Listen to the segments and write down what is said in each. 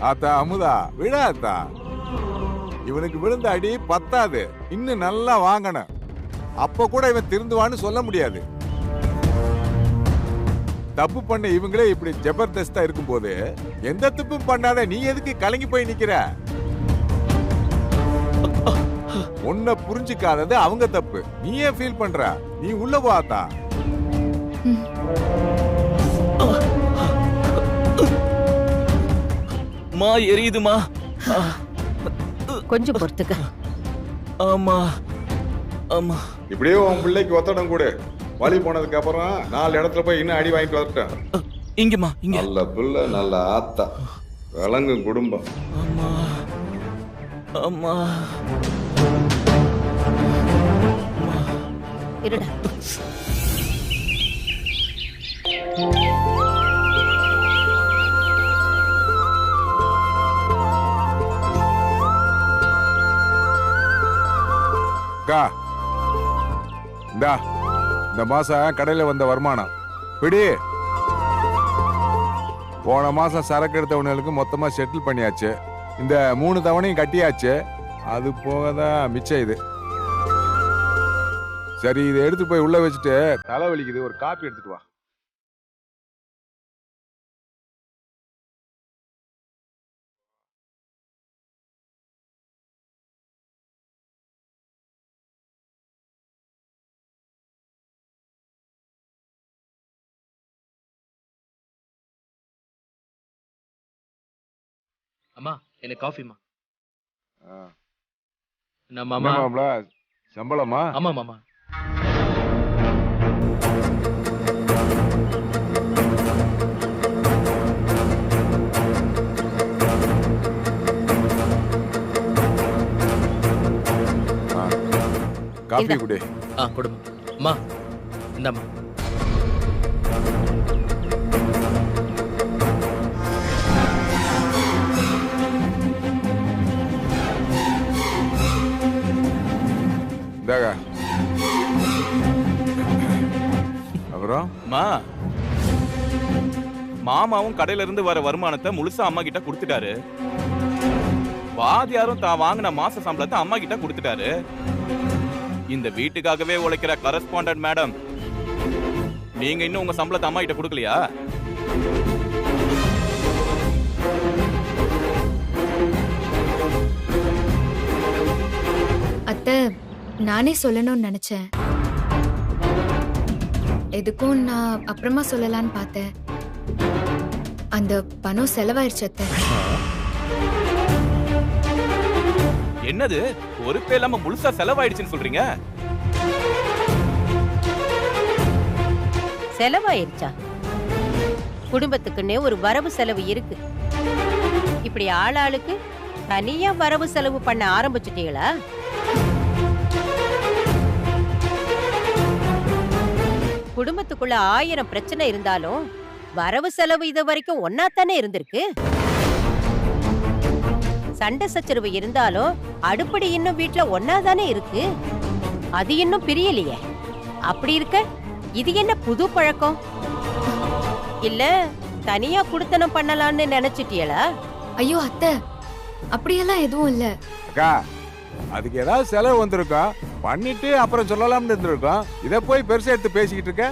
ஆத்தா அமுதா விழாத்தா, இவனுக்கு விழுந்த அடி பத்தாது, இன்னும் நல்லா வாங்கணும். அப்ப கூட இவன் திருந்துவான்னு சொல்ல முடியாது. தப்பு பண்ண இவங்களே இப்படி ஜபர்தஸ்தா இருக்கும் போது எந்த தப்பும் பண்ணாத நீ எதுக்கு கலங்கி போய் நிக்கிற? உன்னை புரிஞ்சுக்காதது அவங்க தப்பு, நீ ஏன் ஃபீல் பண்ற? நீ உள்ள போத்தா. மா எரியுதுமா. கொஞ்சம் பொறுத்துக்க. ஆமா ஆமா. இப்படியே உன் பிள்ளைக்கு ஒத்தடம் கூட வழி போனதுக்கு அப்புறம் 4 இடத்துல போய் இன்னும் அடி வாங்கிட்டு வரட்டும். இங்கம்மா இங்க. நல்ல பிள்ளை, நல்ல ஆத்தா, விளங்கும் குடும்பம். ஆமா ஆமா. இருடா. இந்த மாசம் கடையில வந்த வருமானம் பிடி. போன மாசம் சரக்கு எடுத்தவனுக்கு மொத்தமா செட்டில் பண்ணியாச்சு. இந்த 3 தவணையும் கட்டியாச்சு. அது போகதான் மிச்சம் இது. சரி, இதை எடுத்து போய் உள்ள வச்சுட்டு தலைவலிக்குது, ஒரு காப்பி எடுத்துட்டு வா. அம்மா எனக்கு காஃபிமா. சம்பளமா? ஆமா மாமா. காஃபி குடி. கொடுமா. அம்மா இந்தாம்மா. அப்புறம் மாமாவும் கடையில இருந்து வர வருமானத்தை முழுசா அம்மா கிட்ட கொடுத்துட்டாரு. வாதியாரும் தான் வாங்கின மாச சம்பளத்தை அம்மா கிட்ட கொடுத்துட்டாரு. இந்த வீட்டுக்காகவே உழைக்கிற கரஸ்பாண்டன்ட் மேடம், நீங்க இன்னும் உங்க சம்பளத்தை அம்மா கிட்ட கொடுக்கலையா? அத்தை, நானே சொல்லணும்னு நினைச்சேன். எதுக்கும் நான் அப்புறமா சொல்லலான்னு பார்த்தேன். அந்த பணம் செலவாயிருச்சு அத்தை. என்னது, பொறுப்பே இல்லாம முழுசா செலவாயிடுச்சுன்னு சொல்றீங்க? செலவாயிருச்சா? குடும்பத்துக்குன்னே ஒரு வரவு செலவு இருக்கு. இப்படி ஆளாளுக்கு தனியா வரவு செலவு பண்ண ஆரம்பிச்சுட்டீங்களா? குடும்பத்துக்குள்ள 1000 பிரச்சனை இருந்தாலும் வரவு செலவு இது வரைக்கும் ஒன்னாத்தானே இருந்திருக்கு. சண்டை சச்சரவு இருந்தாலும் அடுப்படி இன்னும் வீட்டுல ஒன்னாதானே இருக்கு. அது இன்னும் பிரியலையே. அப்படி இருக்க இது என்ன புது பழக்கம்? இல்ல தனியா குடுத்தனம் பண்ணலாம்னு நினைச்சிட்டியலா? ஐயோ அத்தை, அப்படியெல்லாம் எதுவும் இல்ல. அக்கா, அதுக்கு ஏதாவது செலவு வந்திருக்கோம், பண்ணிட்டு அப்புறம் சொல்லலாம்னு இருந்திருக்கோம். இத போய் பெருசா எடுத்து பேசிக்கிட்டு இருக்க.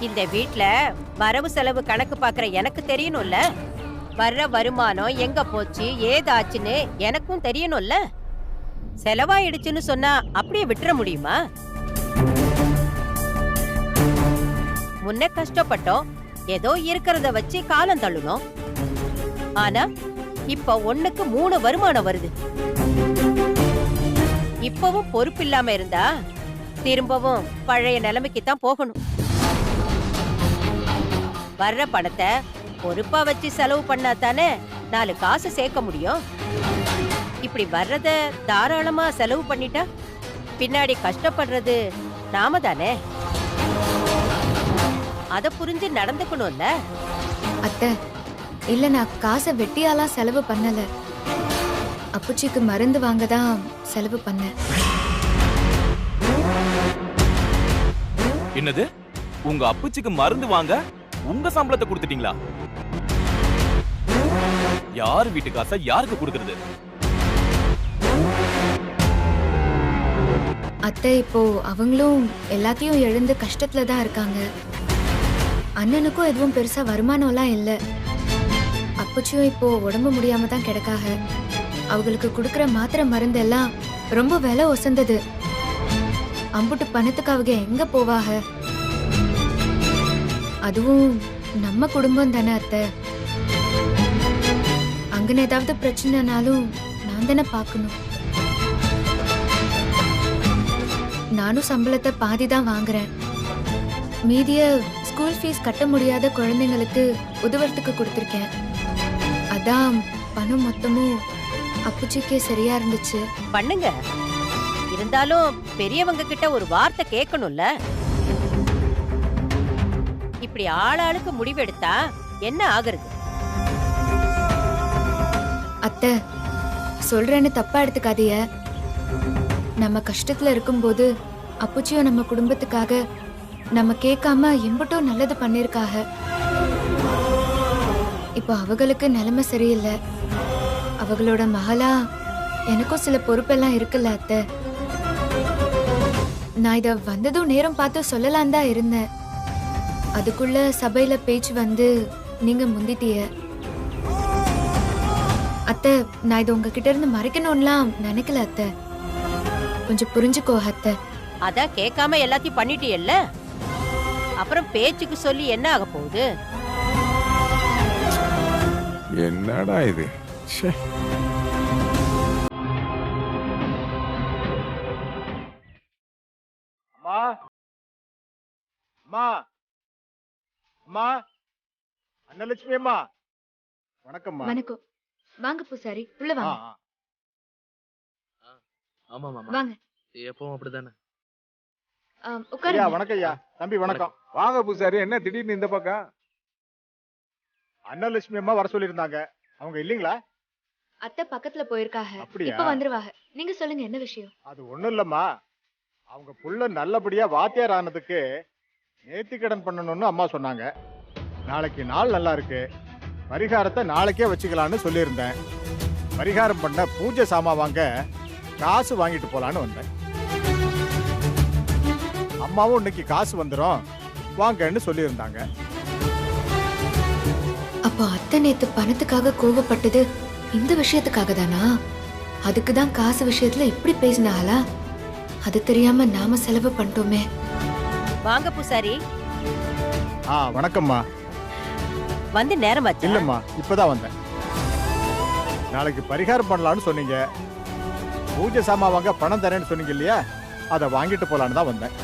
இந்த வீட்ல வரவு செலவு கணக்கு பாக்குற எனக்கு தெரியணும்ல. வர்ற வருமானம் எங்க போச்சு ஏதாச்சுன்னு எனக்கும் தெரியணும்ல. செலவாயிடுச்சுன்னு சொன்னா அப்படியே விட்டுற முடியுமா? முன்ன கஷ்டப்பட்டோம், ஏதோ இருக்கிறத வச்சு காலம் தள்ளணும். ஆனா இப்ப 1க்கு 3 வருமானம் வருது. இப்பவும் பொறுப்பு இல்லாம இருந்தா திரும்பவும் பழைய நிலைமைக்கு தான் போகணும். வர்ற பணத்தை பொறுப்பா வச்சு செலவு பண்ணா தானே 4 காசு சேர்க்க முடியும். இப்படி வர்றத தாராளமா செலவு பண்ணிட்டா பின்னாடி கஷ்டப்படுறது நாம தானே. அத புரிஞ்சு நடந்துக்கணும்ல. அத்தை, இல்ல நான் காசை வெட்டியாலாம் செலவு பண்ணல. அப்புச்சிக்கு மருந்து வாங்க தான் செலவு பண்ணேன். என்னது, உங்க அப்புச்சிக்கு மருந்து வாங்க உங்க சம்பளத்தை கொடுத்துட்டீங்களா? யார் வீட்டு காசை யாருக்கு கொடுக்கறது? அத்தை இப்போ அவங்களும் எல்லாத்தையும் இழந்து கஷ்டத்துல தான் இருக்காங்க. அண்ணனுக்கும் எதுவும் பெருசா வருமானம்லாம் இல்ல. அப்பச்சியும் இப்போ உடம்பு முடியாம தான் கிடக்காக. அவங்களுக்கு கொடுக்கற மாத்திரை மருந்து எல்லாம் ரொம்ப விலை ஒசந்தது. அம்புட்டு பணத்துக்கு அவங்க எங்க போவாக? அதுவும் நம்ம குடும்பம் தானே அத்தை. அங்கன ஏதாவது பிரச்சனைனாலும் நான் தானே பார்க்கணும். நானும் சம்பளத்தை பாதி தான் வாங்குறேன். மீதிய ஸ்கூல் ஃபீஸ் கட்ட முடியாத குழந்தைங்களுக்கு உதவுறதுக்கு கொடுத்துருக்கேன். அதான் பணம் மொத்தமும் அப்புச்சிக்கே சரியா இருந்துச்சு. பண்ணுங்க. இருந்தாலும் பெரியவங்க கிட்ட ஒரு வார்த்தை கேட்கணும்ல. இப்படி ஆளாளுக்கு முடிவெடுத்தா என்ன ஆகுறது? அத்தை சொல்றேன்னு தப்பா எடுத்துக்காதீய. நம்ம கஷ்டத்துல இருக்கும்போது அப்புச்சியும் நம்ம குடும்பத்துக்காக நம்ம கேட்காம எம்பட்டோ நல்லது பண்ணிருக்காக. இப்போ அவங்களுக்கு நிலைமை சரியில்லை. அவங்களோட மகளா எனக்கும் சில பொறுப்பெல்லாம் இருக்குல்ல அத்தை. நான் இத வந்ததும் நேரம் பார்த்து சொல்லலாம் தான் இருந்தேன். அதுக்குள்ள சபையில பேச்சு வந்து நீங்க முந்திட்டிய. அத்தை நான் இதை உங்ககிட்ட இருந்து மறைக்கணும்லாம் நினைக்கல அத்தை. கொஞ்சம் புரிஞ்சுக்கோ அத்தை. அதான் கேட்காம எல்லாத்தையும் பண்ணிட்டியல்ல, அப்புறம் பேச்சுக்கு சொல்லி என்ன ஆக போகுது? என்னடா இது? ச்சே. அம்மா அம்மா அம்மா அன்னலட்சுமி அம்மா, வணக்கம்மா. வணக்கம். வாங்க பூசாரி, உள்ள வாங்க. ஆமா மாமா, வாங்க. எப்பவும் அப்படிதானே. ஐயா உட்காருங்க. வணக்கம் ஐயா. தம்பி வணக்கம். வாங்க பூசாரி, என்ன திடீர்னு இந்த பக்கம்? அன்னலட்சுமி அம்மா வர சொல்லியிருந்தாங்க. அவங்க இல்லீங்களா? அத்தை பக்கத்துல போயிருக்காக. அப்படியா? இப்ப வந்துருவாங்க. நீங்க சொல்லுங்க, என்ன விஷயம்? அது ஒண்ணும் இல்லம்மா. அவங்க புள்ள நல்லபடியா வாத்தியார் ஆனதுக்கு நேர்த்திக்கடன் பண்ணணும்னு அம்மா சொன்னாங்க. நாளைக்கு நாள் நல்லா இருக்கு, பரிகாரத்தை நாளைக்கே வச்சுக்கலான்னு சொல்லியிருந்தேன். பரிகாரம் பண்ண பூஜை சாமா வாங்க காசு வாங்கிட்டு போலான்னு வந்தேன். அம்மாவும் இன்னைக்கு காசு வந்துடும் வாங்கன்னு சொல்லியிருந்தாங்க. அப்போ அத்தை நேத்து பணத்துக்காக கோவப்பட்டது இந்த விஷயத்துக்காக தானா? அதுக்கு தான் காசு விஷயத்துல இப்படி பேசினாங்களா? அது தெரியாம நாம செலவு பண்ணிட்டோமே. வாங்க பூசாரி. வணக்கம்மா. வந்து நேரமாச்சு. இல்லம்மா, இப்பதான் வந்தேன். நாளைக்கு பரிகாரம் பண்ணலாம்னு சொன்னீங்க. பூஜை சாமா வாங்க பணம் தரேன்னு சொன்னீங்க இல்லையா, அதை வாங்கிட்டு போலான்னு தான் வந்தேன்.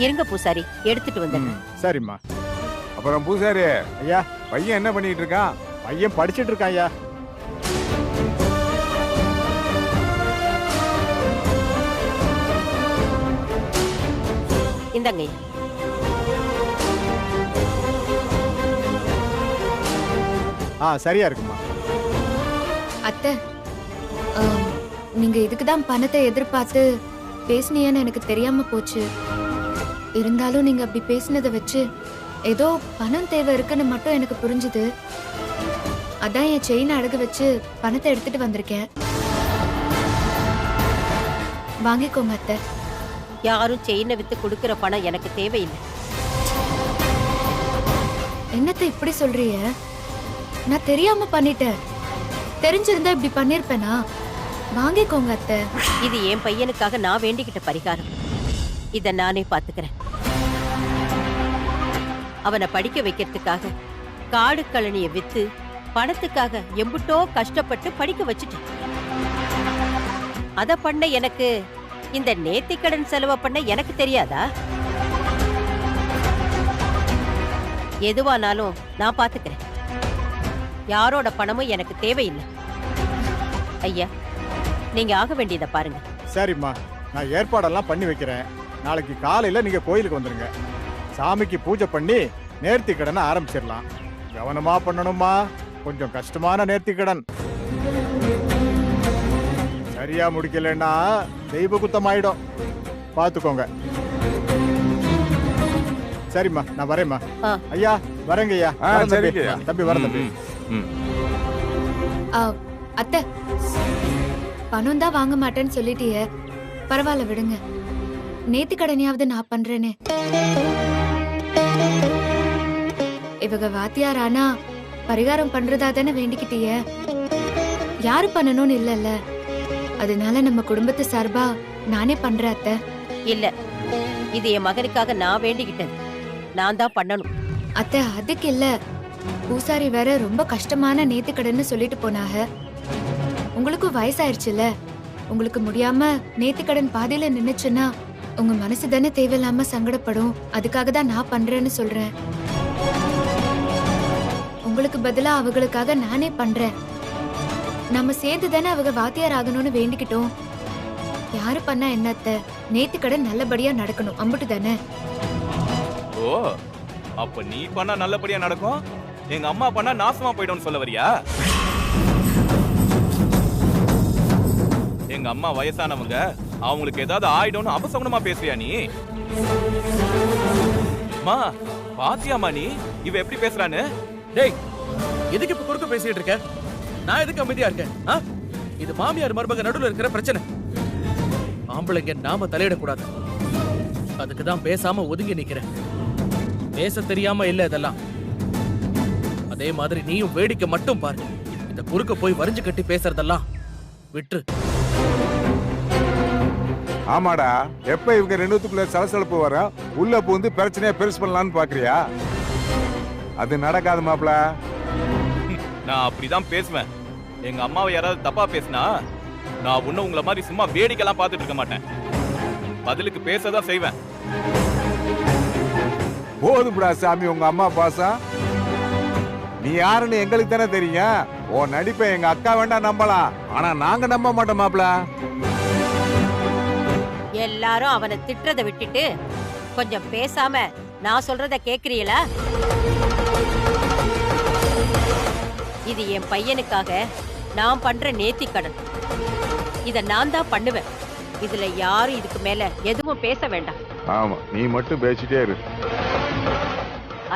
இருங்க பூசாரி, எடுத்துட்டு வந்தேன். சரிம்மா. அப்புறம் பூசாரி ஐயா, பையன் என்ன பண்ணிட்டு இருக்கான்? பையன் படிச்சிட்டு இருக்கான் ஐயா. இந்தாங்க. சரியா இருக்குமா. அத்தை நீங்க இதுக்கு தான் பணத்தை எதிர்பார்த்து பேசுனீங்கன்னு எனக்கு தெரியாம போச்சு. இருந்தாலும் நீங்க அப்படி பேசினதை வச்சு ஏதோ பணம் தேவை இருக்குன்னு மட்டும் எனக்கு புரிஞ்சுது. அதான் என் செயினை அடகு வச்சு பணத்தை எடுத்துட்டு வந்திருக்கேன். வாங்கிக்கோங்க அத்தை. யாரும் செயினை வித்து கொடுக்கிற பணம் எனக்கு தேவையில்லை. என்னத்தை இப்படி சொல்றீங்க? நான் தெரியாம பண்ணிட்டேன். தெரிஞ்சிருந்தா இப்படி பண்ணிருப்பேனா? வாங்கிக்கோங்க அத்தை. இது என் பையனுக்காக நான் வேண்டிக்கிட்ட பரிகாரம். இத நானே பாத்துக்கிறேன். அவனை படிக்க வைக்கிறதுக்காக காடு கழனிய வித்து பணத்துக்காக எம்புட்டோ கஷ்டப்பட்டு படிக்க வச்சுட்டேன். அத பண்ண எனக்கு இந்த நேர்த்திக்கடன் செலவு பண்ண எனக்கு தெரியாதா? எதுவானாலும் நான் பாத்துக்கிறேன். யாரோட பணமும் எனக்கு தேவையில்லை. ஐயா, நீங்க ஆக வேண்டியதை பாருங்க. சரிம்மா, நான் ஏற்பாடெல்லாம் பண்ணி வைக்கிறேன். நாளைக்கு காலையில நீங்க கோயிலுக்கு வந்துருங்க. சாமிக்கு பூஜை பண்ணி நேர்த்தி கடனை ஆரம்பிச்சிடலாம். கவனமா பண்ணணுமா, கொஞ்சம் கஷ்டமான நேர்த்தி கடன். சரியா முடிக்கலன்னா தெய்வ குத்தம் ஆயிடும், பாத்துக்கோங்க. சரிம்மா, நான் வரேம்மா. ஆ. ஐயா வரேங்க ஐயா. வரேன் தம்பி. சரிங்க ஐயா. தம்பி வரேன் தம்பி. ம். அத்தை, பணம் தான் வாங்க மாட்டேன்னு சொல்லிட்டியே, பரவாயில்ல விடுங்க. நேத்து கடனையாவது நான் பண்றேனே. இவங்க வாத்தியார் ஆனா பரிகாரம் பண்றதா தானே வேண்டிக்கிட்டிய. யாரு பண்ணணும்னு இல்லல்ல, அதனால நம்ம குடும்பத்து சார்பா நானே பண்றேன் அத்தை. இல்ல, இது என் மகனுக்காக நான் வேண்டிக்கிட்டது. நான் தான் பண்ணணும். அத்தை அதுக்கு இல்ல, பூசாரி வேற ரொம்ப கஷ்டமான நேத்துக்கடன்னு சொல்லிட்டு போனாங்க. உங்களுக்கும் வயசாயிருச்சுல, உங்களுக்கு முடியாம நேத்துக்கடன் பாதியில நின்னுச்சுன்னா உங்க மனசு தானே தேவையில்லாம சங்கடப்படும். அதுக்காக தான் நான் பண்றேன்னு சொல்றேன். உங்களுக்கு பதிலா அவங்களுக்காக நானே பண்றேன். நம்ம சேர்ந்து தானே அவங்க வாத்தியார் ஆகணும்னு வேண்டிக்கிட்டோம். யாரு பண்ணா என்னத்த, நேத்துக்கடன் நல்லபடியா நடக்கணும், அம்புட்டு தானே. ஓ, அப்ப நீ பண்ணா நல்லபடியா நடக்கும், எங்க அம்மா பண்ணா நாசமா போயிடும்னு சொல்ல வரியா? எங்க அம்மா வயசானவங்க, அவங்களுக்கு ஏதாவது ஆயிடும்னு அபசகுணமா பேசுறியா நீ? அம்மா பாத்தியாமா நீ இவ எப்படி பேசுறான்னு? டேய், எதுக்கு இப்ப குறுக்க பேசிட்டு இருக்க? நான் எதுக்கு அமைதியா இருக்கேன்? இது மாமியார் மருமக நடுவுல இருக்கிற பிரச்சனை. ஆம்பளைங்க நாம தலையிடக்கூடாது. அதுக்கு தான் பேசாம ஒதுங்கி நிக்கிறேன். பேச தெரியாம இல்ல இதெல்லாம். அதே மாதிரி நீயும் வேடிக்கை மட்டும் பாரு. இந்த குறுக்க போய் வரிஞ்சு கட்டி பேசுறதெல்லாம் விட்டுரு. ஆமாடா, எப்ப இவங்க ரெண்டுத்துக்குள்ள சலசலப்பு வர உள்ள பூந்து பிரச்சனையா பெருசு பண்ணலாம்னு பாக்குறியா? அது நடக்காது மாப்ள. நான் அப்படிதான் பேசுவேன். எங்க அம்மாவை யாராவது தப்பா பேசினா நான் உன்ன உங்களை மாதிரி சும்மா வேடிக்கைலாம் பார்த்துட்டு இருக்க மாட்டேன். பதிலுக்கு பேசதான் செய்வேன். போதும்டா சாமி உங்க அம்மா பாசம். நீ யாருன்னு எங்களுக்கு தானே தெரியும். உன் நடிப்பை எங்க அக்கா வேண்டா நம்பலாம், ஆனா நாங்க நம்ப மாட்டோம் மாப்ள. எல்லாரும் அவனை திட்டுறதை விட்டுட்டு கொஞ்சம் பேசாம நான் சொல்றத கேக்குறீங்களா? இது என் பையனுக்காக நான் பண்ற நேர்த்திக்கடன். இத நான் தான் பண்ணுவேன். இதுல யாரும் இதுக்கு மேல எதுவும் பேச வேண்டாம். ஆமா, நீ மட்டும் பேசிட்டே இரு.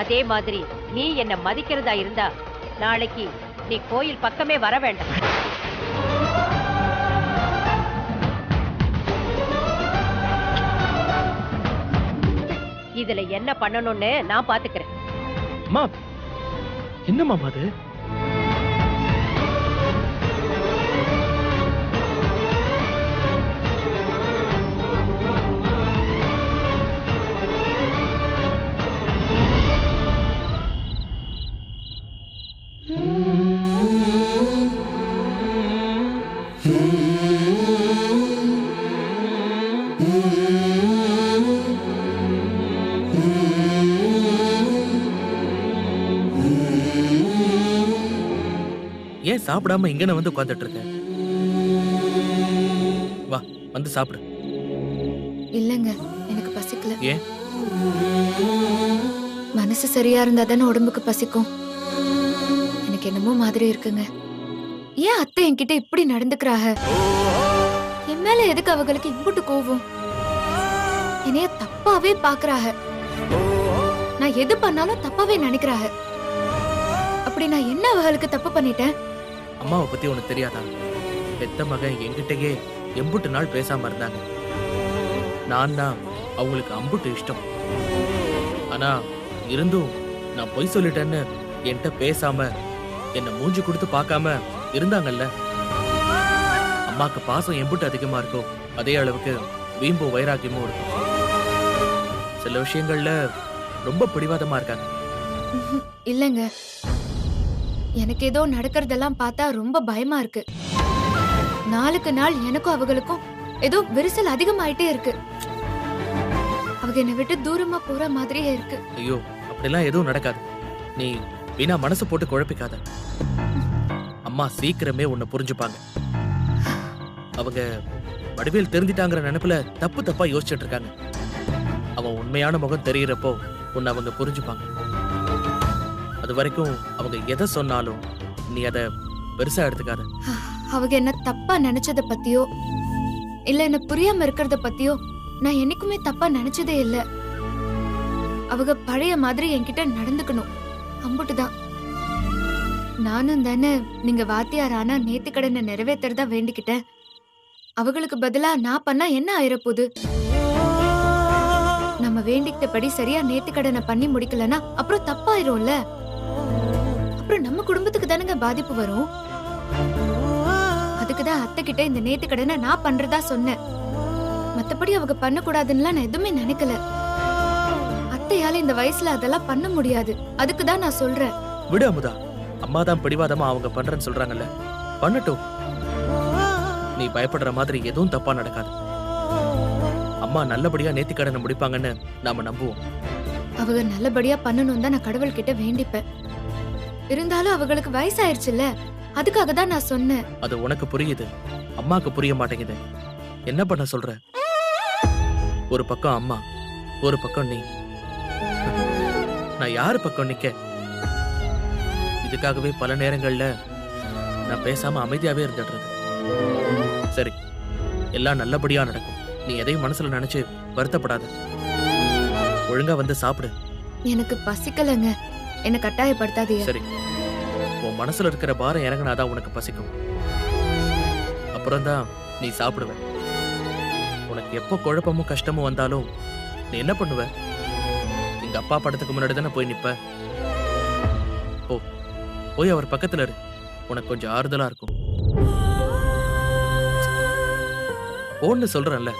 அதே மாதிரி நீ என்ன மதிக்கிறதா இருந்தா நாளைக்கு நீ கோயில் பக்கமே வர வேண்டாம். இதுல என்ன பண்ணணும்னு நான் பாத்துக்கிறேன். அம்மா, என்னம்மா அது? ஏன் சாப்பிடாம இங்க வந்து உட்கார்ந்துட்டு இருக்க? வா, வந்து சாப்பிடு. இல்லங்க, எனக்கு பசிக்கல. ஏன்? மனசு சரியா இருந்தா தானே உடம்புக்கு பசிக்கும். எனக்கு என்னமோ மாதிரி இருக்குங்க. ஏன் அத்தை என்கிட்ட இப்படி நடந்துக்கிறாங்க? என் மேல எதுக்கு அவங்களுக்கு இம்புட்டு கோவம்? என்னைய தப்பாவே பாக்குறாங்க. நான் எது பண்ணாலும் தப்பாவே நினைக்கிறாங்க. அப்படி நான் என்ன அவங்களுக்கு தப்பு பண்ணிட்டேன்? அம்மாவை பத்தி உனக்கு தெரியாதா? பெத்த மகன் என்கிட்டயே எம்புட்டு நாள் பேசாம இருந்தாங்க. நான் தான் அவங்களுக்கு அம்புட்டு இஷ்டம். ஆனா இருந்தும் நான் பொய் சொல்லிட்டேன்னு என்கிட்ட பேசாம என்ன மூஞ்சி கொடுத்து பார்க்காம இருந்தாங்கல்ல. அம்மாக்கு பாசம் எம்புட்டு அதிகமா இருக்கும், அதே அளவுக்கு வீம்பும் வைராக்கியமும் இருக்கும். சில விஷயங்கள்ல ரொம்ப பிடிவாதமா இருக்காங்க. இல்லங்க, எனக்கு ஏதோ நடக்கிறதெல்லாம் பார்த்தா ரொம்ப பயமா இருக்கு. நாளுக்கு நாள் எனக்கும் அவங்களுக்கும் ஏதோ விரிசல் அதிகமாயிட்டே இருக்கு. அவங்க என்னை விட்டு தூரமா போற மாதிரியே இருக்கு. ஐயோ, அப்படிலாம் எதுவும் நடக்காது. நீ வீணா மனசு போட்டு குழப்பிக்காத. அம்மா சீக்கிரமே உன்னை புரிஞ்சுப்பாங்க. அவங்க வடிவேல் தெரிஞ்சிட்டாங்கிற நினைப்புல தப்பு தப்பா யோசிச்சுட்டு இருக்காங்க. அவன் உண்மையான முகம் தெரியறப்போ உன்னை அவங்க புரிஞ்சுப்பாங்க. அது வரைக்கும் அவங்க எதை சொன்னாலும் நீ அதை பெருசா எடுத்துக்காத. அவங்க என்ன தப்பா நினைச்சத பத்தியோ இல்ல என்ன புரியாம இருக்கிறத பத்தியோ நான் என்னைக்குமே தப்பா நினைச்சதே இல்ல. அவங்க பழைய மாதிரி என்கிட்ட நடந்துக்கணும், அம்புட்டுதான். நானும் தானே நீங்க வாத்தியார் ஆனா நேத்து கடனை நிறைவேற்றுறதா வேண்டிக்கிட்டேன். அவங்களுக்கு பதிலா நான் பண்ணா என்ன ஆயிரப்போகுது? நம்ம வேண்டிக்கிட்டபடி சரியா நேத்து கடனை பண்ணி முடிக்கலன்னா அப்புறம் தப்பாயிரும்ல. அப்புறம் நம்ம குடும்பத்துக்கு தானங்க பாதிப்பு வரும். அதுக்குதான் அத்தை கிட்ட இந்த நேத்து கடனை நான் பண்றதா சொன்னேன். மத்தபடி அவங்க பண்ண கூடாதுன்னு நான் எதுவுமே நினைக்கல. அத்தையால இந்த வயசுல அதெல்லாம் பண்ண முடியாது. அதுக்குதான் நான் சொல்றேன். விடு அமுதா, அம்மா தான் பிடிவாதமா அவங்க பண்றேன்னு சொல்றாங்கல்ல, பண்ணட்டும். நீ பயப்படுற மாதிரி எதுவும் தப்பா நடக்காது. அம்மா நல்லபடியா நேர்த்திக்கடனை முடிப்பாங்கன்னு நாம நம்புவோம். அவங்க நல்லபடியா பண்ணணும் தான் நான் கடவுள் கிட்ட வேண்டிப்பேன். இருந்தாலும் அவங்களுக்கு வயசாயிருச்சுல்ல, அதுக்காக தான் நான் சொன்னேன். அது உனக்கு புரியுது, அம்மாக்கு புரிய மாட்டேங்குது. என்ன பண்ண சொல்ற? ஒரு பக்கம் அம்மா, ஒரு பக்கம் நீ. நான் யாரு பக்கம் நிக்க? இதுக்காகவே பல நேரங்கள்ல நான் பேசாம அமைதியாவே இருந்துடுறது. சரி, எல்லாம் நல்லபடியா நடக்கும். நீ எதையும் மனசுல நினைச்சு வருத்தப்படாத. ஒழுங்கா வந்து சாப்பிடு. எனக்கு பசிக்கலங்க, என்ன கட்டாயப்படுத்தாதீங்க. சரி, உன் மனசுல இருக்கிற பாரம் இறங்கினாதான் உனக்கு பசிக்கும். அப்புறம்தான் நீ சாப்பிடுவ. உனக்கு எப்போ குழப்பமும் கஷ்டமும் வந்தாலும் நீ என்ன பண்ணுவ? எங்க அப்பா படத்துக்கு முன்னாடி தானே போய் நிப்ப. போய் அவர் பக்கத்துல இரு, உனக்கு கொஞ்சம் ஆறுதலா இருக்கும். போன்னு சொல்றேன்ல.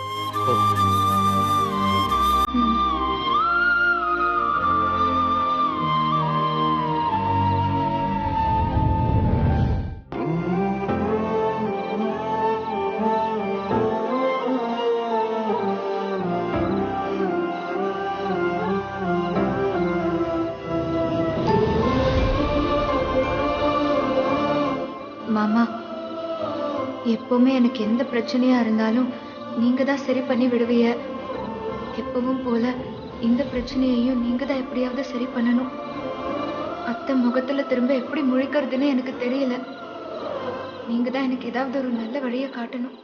போ. மாமா, எப்பவுமே எனக்கு எந்த பிரச்சனையா இருந்தாலும் நீங்க தான் சரி பண்ணி விடுவீங்க. எப்பவும் போல இந்த பிரச்சனையையும் நீங்க தான் எப்படியாவது சரி பண்ணணும். அத்தை முகத்துல திரும்ப எப்படி முழிக்கிறதுன்னு எனக்கு தெரியல. நீங்க தான் எனக்கு ஏதாவது ஒரு நல்ல வழியை காட்டணும்.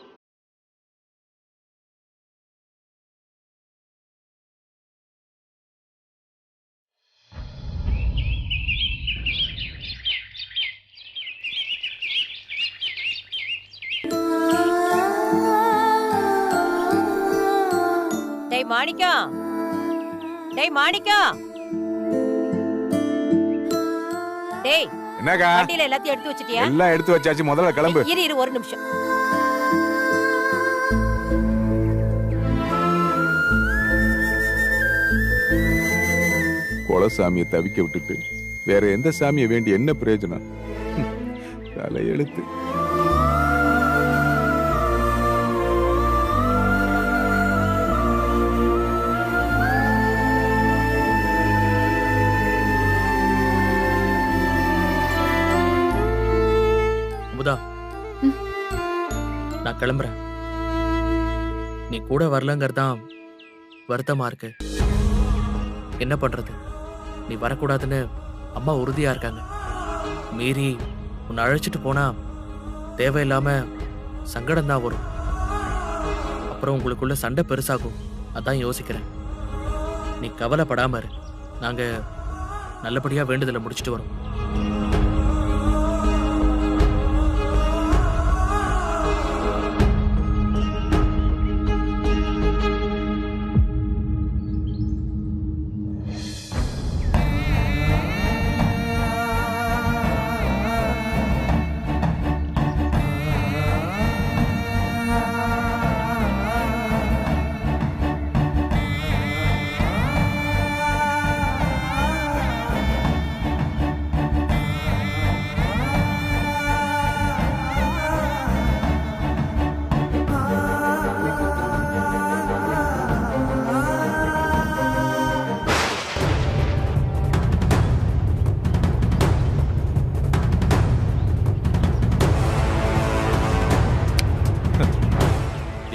டேய் மாணிக்கம், டேய் மாணிக்கம், டேய் என்னக்கா? வண்டியில எல்லாத்தையும் எடுத்து வச்சிட்டியா? எல்லாம் எடுத்து வச்சாச்சு, முதல்ல கிளம்பு. இரு ஒரு நிமிஷம். குலசாமியை தவிக்க விட்டுட்டு வேற எந்த சாமியை வேண்டி என்ன பிரயோஜனம்? தலையெழுத்து. அமுதா, நான் கிளம்புறேன். நீ கூட வரலங்கிறதான் வருத்தமா இருக்கு. என்ன பண்றது? நீ வரக்கூடாதுன்னு அம்மா உறுதியா இருக்காங்க. மீறி உன்னை அழைச்சிட்டு போனா தேவையில்லாம சங்கடம் தான் வரும். அப்புறம் உங்களுக்குள்ள சண்டை பெருசாகும். அதான் யோசிக்கிறேன். நீ கவலைப்படாம இரு. நாங்க நல்லபடியா வேண்டுதலை முடிச்சிட்டு வரோம்.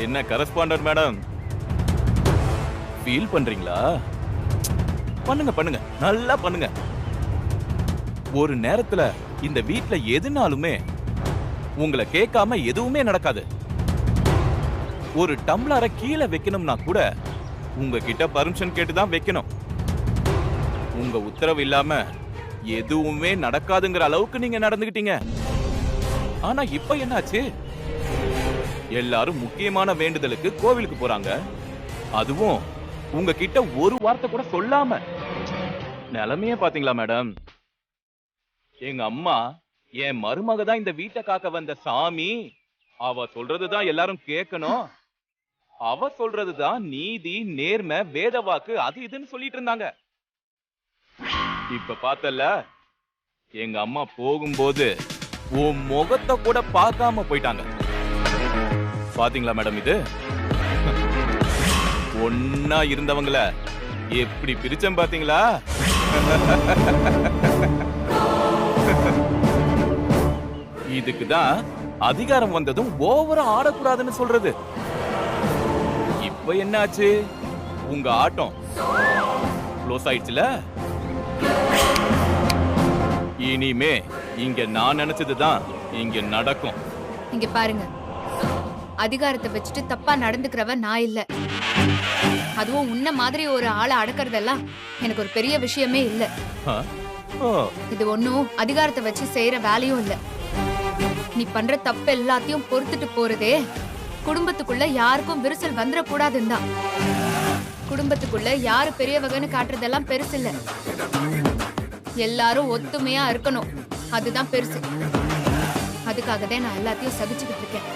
என்ன கரஸ்பாண்டன்ட் மேடம், ஃபீல் பண்றீங்களா? பண்ணுங்க பண்ணுங்க, நல்லா பண்ணுங்க. ஒரு நேரத்துல இந்த வீட்ல எதுனாலுமே உங்களை கேட்காம எதுவுமே நடக்காது. ஒரு டம்ளரை கீழே வைக்கணும்னா கூட உங்ககிட்ட பர்மிஷன் கேட்டுதான் வைக்கணும். உங்க உத்தரவு இல்லாம எதுவுமே நடக்காதுங்கிற அளவுக்கு நீங்க நடந்துகிட்டீங்க. ஆனா இப்ப என்னாச்சு? எல்லாரும் முக்கியமான வேண்டுதலுக்கு கோவிலுக்கு போறாங்க. அதுவும் உங்ககிட்ட ஒரு வார்த்தை கூட சொல்லாம. நிலைமையே பாத்தீங்களா மேடம்? எங்க அம்மா என் மருமக தான் இந்த வீட்டை காக்க வந்த சாமி, அவ சொல்றதுதான் எல்லாரும் கேட்கணும், அவ சொல்றதுதான் நீதி, நேர்மை, வேத வாக்கு, அது இதுன்னு சொல்லிட்டு இருந்தாங்க. இப்ப பார்த்தல, எங்க அம்மா போகும்போது உன் முகத்தை கூட பார்க்காம போயிட்டாங்க. பாத்தீங்களா மேடம்? இது ஒன்னா இருந்தவங்கள எப்படி பிரிச்சம் பாத்தீங்களா? இதுக்குதான் அதிகாரம் வந்ததும் ஓவரா ஆடக்கூடாதுன்னு சொல்றது. இப்ப என்னாச்சு? உங்க ஆட்டம் க்ளோஸ் ஆயிடுச்சுல. இனிமே இங்க நான் நினைச்சதுதான் இங்க நடக்கும். இங்க பாருங்க, அதிகாரத்தை வச்சுட்டு தப்பா நடந்துக்கிறவ நான் இல்ல. அதுவும் உன்ன மாதிரி ஒரு ஆளை அடக்கறதெல்லாம் எனக்கு ஒரு பெரிய விஷயமே இல்ல. இது ஒன்னும் அதிகாரத்தை வச்சு செய்யற வேலையும் இல்ல. நீ பண்ற தப்பு எல்லாத்தையும் பொறுத்துட்டு போறதே குடும்பத்துக்குள்ள யாருக்கும் விரிசல் வந்துடக்கூடாதுன்னு தான். குடும்பத்துக்குள்ள யாரு பெரியவகன்னு காட்டுறதெல்லாம் பெருசு இல்ல. எல்லாரும் ஒத்துமையா இருக்கணும், அதுதான் பெருசு. அதுக்காக தான் நான் எல்லாத்தையும் சகிச்சுக்கிட்டு இருக்கேன்.